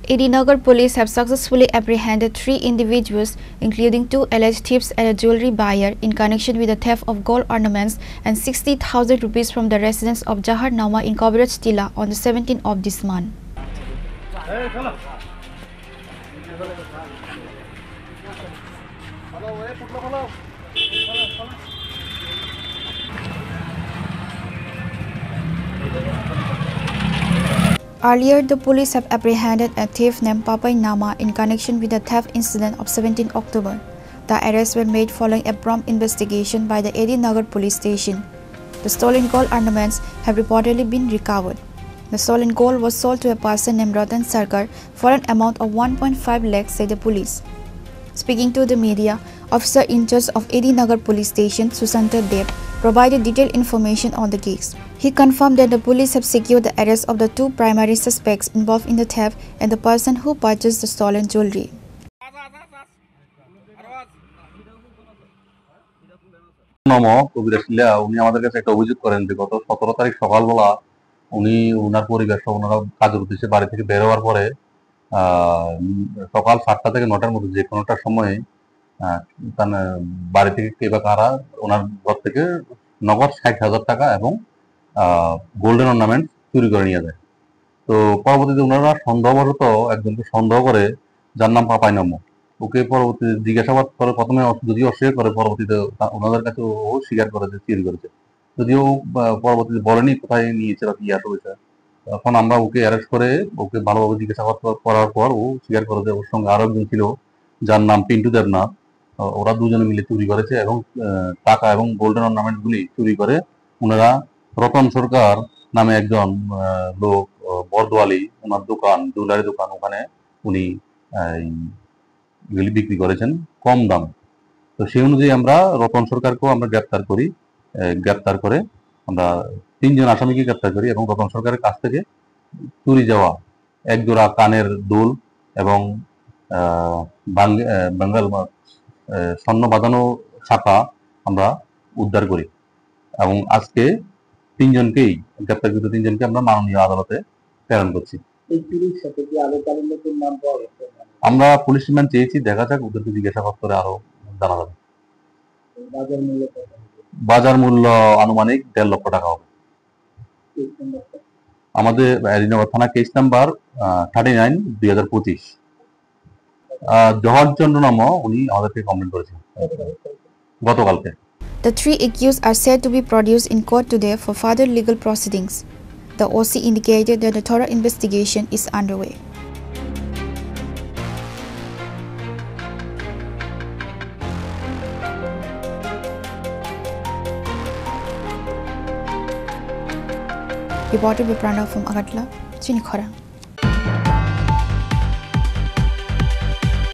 Edinagar police have successfully apprehended 3 individuals, including 2 alleged thieves and a jewelry buyer, in connection with the theft of gold ornaments and 60,000 rupees from the residence of Jahar Nama in Kaviraj Tila on the 17th of this month. Earlier, the police have apprehended a thief named Papai Nama in connection with the theft incident of 17 October. The arrests were made following a prompt investigation by the Edinagar police station. The stolen gold ornaments have reportedly been recovered. The stolen gold was sold to a person named Ratan Sarkar for an amount of 1.5 lakhs, said the police. Speaking to the media, Officer in charge of Edinagar police station, Susanta Deb, provided detailed information on the case. He confirmed that the police have secured the arrest of the 2 primary suspects involved in the theft and the person who purchased the stolen jewelry. উনি আমাদের কাছে একটা অভিযোগ করেন যে গত 17 তারিখ সকালবেলা উনি ওনার পরিবার সহ ওনারা কাজের উদ্দেশ্যে বাড়ি থেকে বের হওয়ার পরে সকাল 7টা থেকে 9টার মধ্যে যে কোনোটা সময়ে বাড়ি থেকে কে বা কারা ওনার ঘর থেকে নগদ 60,000 টাকা এবং গোল্ডেন অর্নামেন্ট চুরি করে নিয়ে যায়। তো পরবর্তীতে ওনারা সন্দেহবশত একজনকে সন্দেহ করে, যার নাম পাপাই নাম, ওকে পরবর্তীতে জিজ্ঞাসাবাদ করে প্রথমে যদিও অস্বীকার করে, পরবর্তীতে ওনাদের কাছে ও স্বীকার করে যে চুরি করেছে, যদিও পরবর্তীতে বলেনি কোথায় নিয়েছে বা কি আসে হয়েছে। তখন আমরা ওকে অ্যারেস্ট করে ওকে ভালোভাবে জিজ্ঞাসাবাদ করার পর ও স্বীকার করে যে ওর সঙ্গে আরো একজন ছিল যার নাম পিন্টু দেবনাথ। ওরা দুজনে মিলে চুরি করেছে এবং টাকা এবং গোল্ডেন অর্নামেন্ট গুলি চুরি করে ওনারা রতন সরকার নামে একজন লোক বরদোয়ালি, ওনার দোকান, জুয়েলারি দোকান, ওখানে উনি এগুলি বিক্রি করেছেন কম দাম। তো সেই অনুযায়ী আমরা রতন সরকারকেও আমরা গ্রেপ্তার করে আমরা 3 জন আসামিকে গ্রেপ্তার করি এবং রতন সরকারের কাছ থেকে চুরি যাওয়া 1 জোড়া কানের দুল এবং বেঙ্গল স্বর্ণ বাঁধানো ছাপা আমরা উদ্ধার করি এবং আজকে 3 জনকেই গ্রেপ্তারকৃত 3 জনকে আমরা মাননীয় আদালতে প্রেরণ করছি। আমরা পুলিশ রিমান্ড চেয়েছি, দেখা যাক, ওদেরকে জিজ্ঞাসাবাদ করে আরো জানা যাবে। বাজার মূল্য আনুমানিক 1.5 লক্ষ টাকা হবে। আমাদের এডিনাগার থানা কেস নাম্বার 39 2025। জহর চন্দ্র নাম উনি আমাদেরকে কমপ্লেন করেছেন গতকালকে। The 3 accused are said to be produced in court today for further legal proceedings. The OC indicated that a thorough investigation is underway. Reported by Pranav from Agartala, Chinikhara.